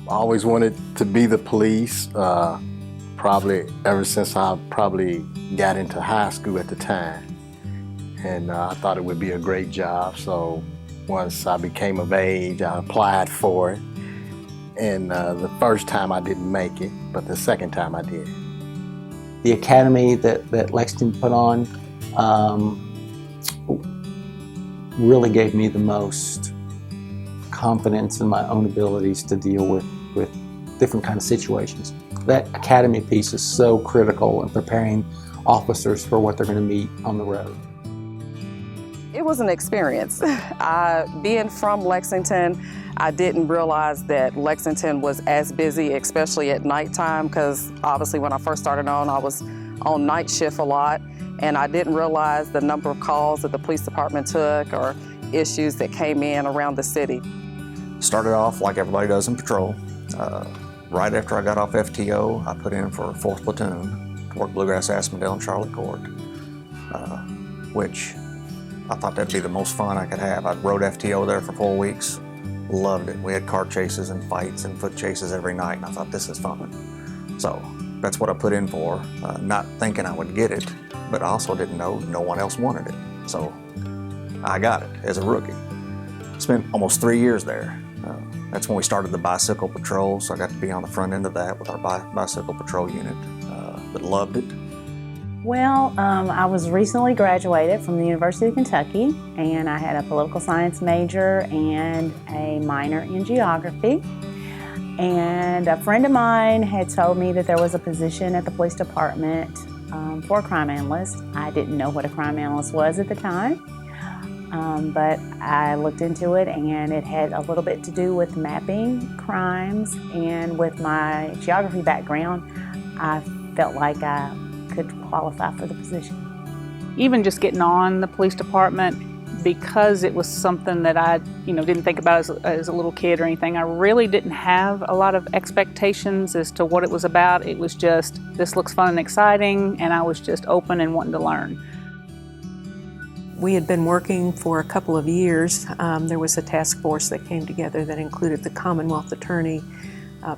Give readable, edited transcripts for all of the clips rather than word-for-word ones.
I always wanted to be the police, probably ever since I probably got into high school at the time. And I thought it would be a great job, so once I became of age, I applied for it. And the first time I didn't make it, but the second time I did. The academy that Lexington put on really gave me the most confidence in my own abilities to deal with different kind of situations. That academy piece is so critical in preparing officers for what they're going to meet on the road. It was an experience. Being from Lexington, I didn't realize that Lexington was as busy, especially at nighttime, because obviously when I first started on, I was on night shift a lot, and I didn't realize the number of calls that the police department took or issues that came in around the city. Started off like everybody does in patrol. Right after I got off FTO, I put in for 4th Platoon to work Bluegrass, Aspendale, and Charlotte Court, which I thought that'd be the most fun I could have. I rode FTO there for 4 weeks, loved it. We had car chases and fights and foot chases every night, and I thought, this is fun. So that's what I put in for, not thinking I would get it, but I also didn't know no one else wanted it. So I got it as a rookie. Spent almost 3 years there. That's when we started the bicycle patrol, so I got to be on the front end of that with our bicycle patrol unit, but loved it. Well, I was recently graduated from the University of Kentucky, and I had a political science major and a minor in geography. And a friend of mine had told me that there was a position at the police department for a crime analyst. I didn't know what a crime analyst was at the time, but I looked into it, and it had a little bit to do with mapping crimes. And with my geography background, I felt like I could qualify for the position. Even just getting on the police department, because it was something that I didn't think about as a little kid or anything, I really didn't have a lot of expectations as to what it was about. It was just, this looks fun and exciting, and I was just open and wanting to learn. We had been working for a couple of years. There was a task force that came together that included the Commonwealth Attorney,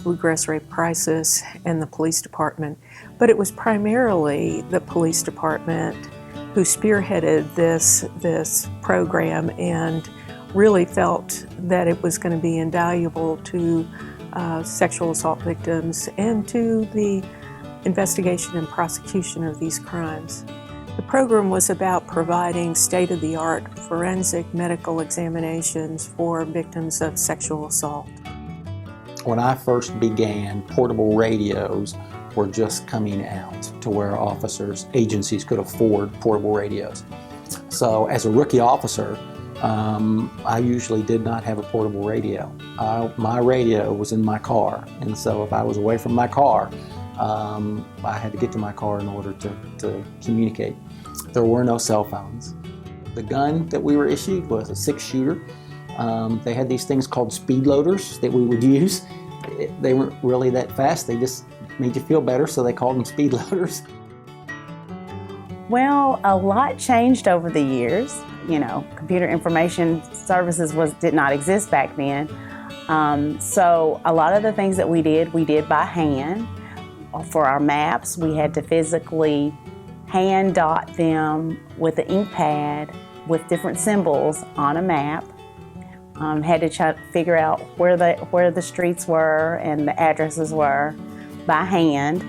Bluegrass Rape Crisis, and the police department. But it was primarily the police department who spearheaded this program and really felt that it was going to be invaluable to sexual assault victims and to the investigation and prosecution of these crimes. The program was about providing state-of-the-art forensic medical examinations for victims of sexual assault. When I first began, portable radios were just coming out to where agencies could afford portable radios. So as a rookie officer, I usually did not have a portable radio. My radio was in my car, and so if I was away from my car, I had to get to my car in order to communicate. There were no cell phones. The gun that we were issued was a 6-shooter. They had these things called speed loaders that we would use. They weren't really that fast, they just made you feel better, so they called them speed loaders. Well, a lot changed over the years. Computer information services did not exist back then. So a lot of the things that we did by hand. For our maps, we had to physically hand dot them with an ink pad with different symbols on a map. Had to try to figure out where the streets were and the addresses were by hand.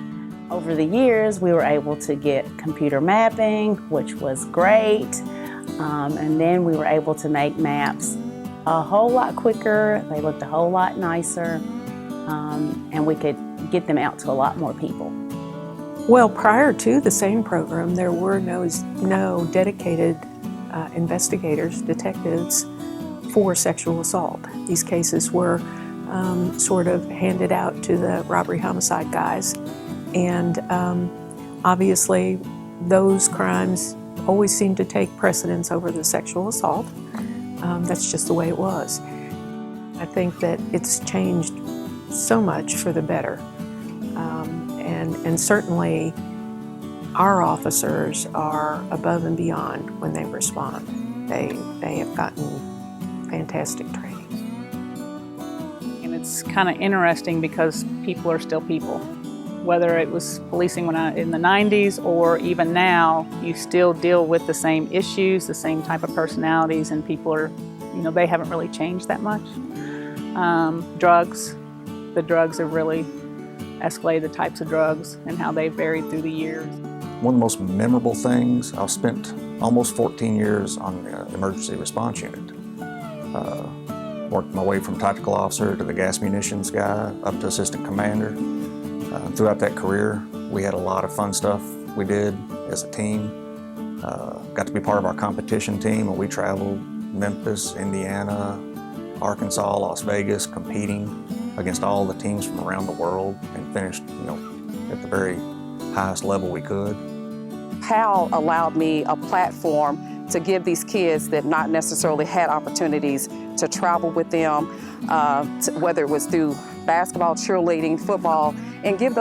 Over the years, we were able to get computer mapping, which was great. And then we were able to make maps a whole lot quicker. They looked a whole lot nicer. And we could get them out to a lot more people. Well, prior to the SANE program, there were no dedicated investigators, detectives, for sexual assault. These cases were sort of handed out to the robbery homicide guys, and obviously those crimes always seemed to take precedence over the sexual assault. That's just the way it was. I think that it's changed so much for the better, and certainly our officers are above and beyond when they respond. They have gotten fantastic training. And it's kind of interesting because people are still people. Whether it was policing in the 90s or even now, you still deal with the same issues, the same type of personalities, and people are, they haven't really changed that much. The drugs have really escalated, the types of drugs and how they've varied through the years. One of the most memorable things, I've spent almost 14 years on the emergency response unit. Worked my way from tactical officer to the gas munitions guy up to assistant commander. Throughout that career, we had a lot of fun stuff we did as a team. Got to be part of our competition team, and we traveled Memphis, Indiana, Arkansas, Las Vegas, competing against all the teams from around the world, and finished, at the very highest level we could. PAL allowed me a platform to give these kids that not necessarily had opportunities to travel with them, whether it was through basketball, cheerleading, football, and give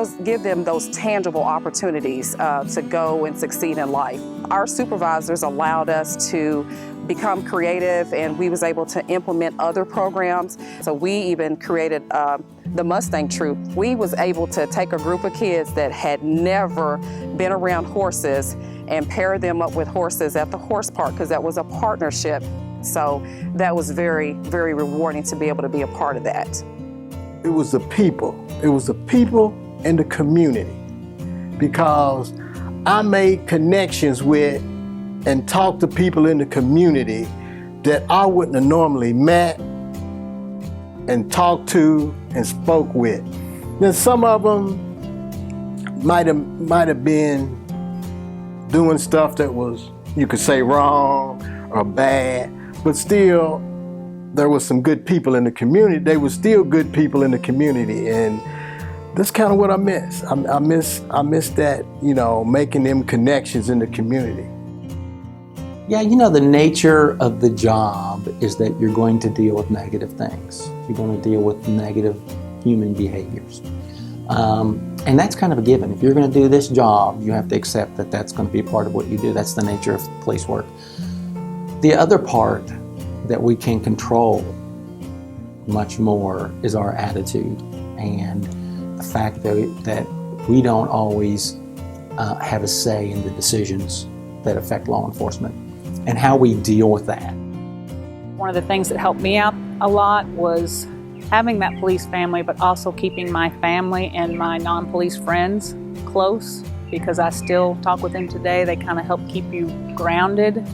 them those tangible opportunities to go and succeed in life. Our supervisors allowed us to become creative, and we was able to implement other programs. So we even created the Mustang Troop. We was able to take a group of kids that had never been around horses and pair them up with horses at the horse park, because that was a partnership. So that was very, very rewarding to be able to be a part of that. It was the people. It was the people and the community, because I made connections with and talked to people in the community that I wouldn't have normally met and talked to and spoke with. Then some of them might have been doing stuff that was, you could say, wrong or bad, but still there was some good people in the community. They were still good people in the community, and that's kind of what I miss. I miss that, making them connections in the community. Yeah, the nature of the job is that you're going to deal with negative things. You're going to deal with negative human behaviors. And that's kind of a given. If you're going to do this job, you have to accept that that's going to be part of what you do. That's the nature of police work. The other part that we can control much more is our attitude, and the fact that we don't always have a say in the decisions that affect law enforcement and how we deal with that. One of the things that helped me out a lot was having that police family, but also keeping my family and my non-police friends close, because I still talk with them today. They kind of help keep you grounded.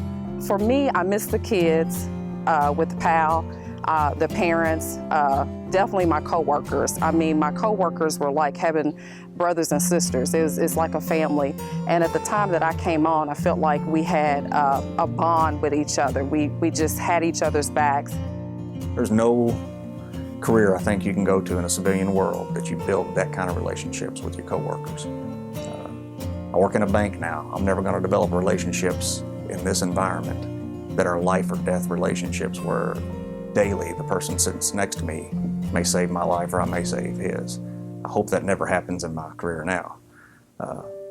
For me, I miss the kids with the PAL, the parents, definitely my coworkers. I mean, my coworkers were like having brothers and sisters. It's like a family. And at the time that I came on, I felt like we had a bond with each other. We just had each other's backs. There's no career I think you can go to in a civilian world that you build that kind of relationships with your coworkers. I work in a bank now. I'm never going to develop relationships in this environment that are life or death relationships where daily the person sitting next to me may save my life or I may save his. I hope that never happens in my career now.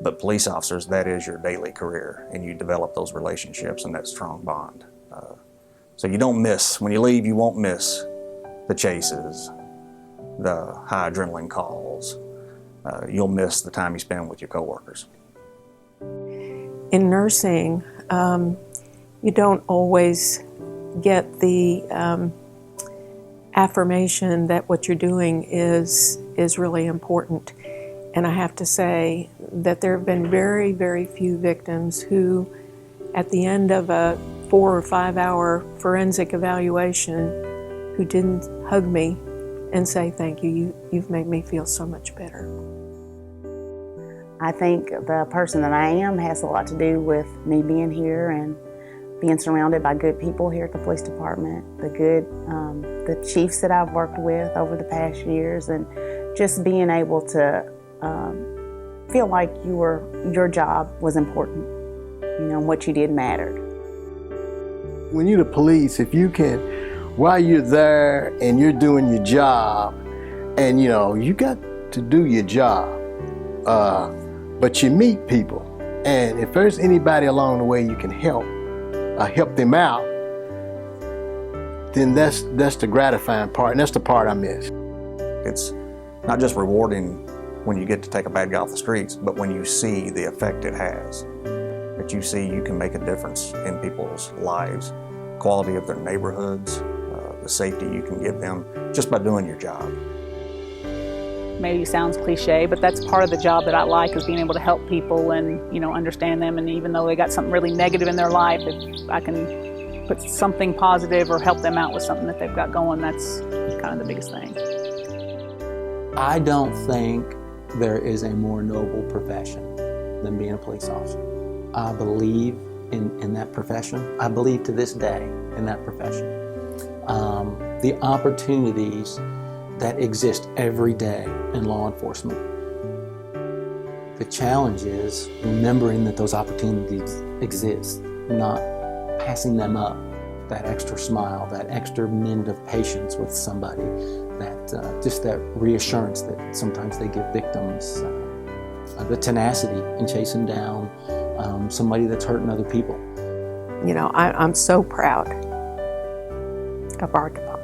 But police officers, that is your daily career, and you develop those relationships and that strong bond. So you don't miss, when you leave, you won't miss the chases, the high adrenaline calls. You'll miss the time you spend with your coworkers. In nursing, you don't always get the affirmation that what you're doing is really important. And I have to say that there have been very, very few victims who, at the end of a 4 or 5 hour forensic evaluation, who didn't hug me and say, "Thank you, you've made me feel so much better." I think the person that I am has a lot to do with me being here and being surrounded by good people here at the police department, the chiefs that I've worked with over the past years, and just being able to feel like your job was important. What you did mattered. When you're the police, if you can, while you're there and you're doing your job, and you got to do your job, but you meet people, and if there's anybody along the way you can help them out, then that's the gratifying part, and that's the part I miss. It's not just rewarding when you get to take a bad guy off the streets, but when you see the effect it has, that you see you can make a difference in people's lives, quality of their neighborhoods, the safety you can give them just by doing your job. Maybe it sounds cliche, but that's part of the job that I like, is being able to help people and, understand them. And even though they got something really negative in their life, if I can put something positive or help them out with something that they've got going, that's kind of the biggest thing. I don't think there is a more noble profession than being a police officer. I believe in that profession. I believe to this day in that profession. The opportunities that exist every day in law enforcement. The challenge is remembering that those opportunities exist, not passing them up. That extra smile, that extra minute of patience with somebody, just that reassurance that sometimes they give victims, the tenacity in chasing down somebody that's hurting other people. I'm so proud of our department.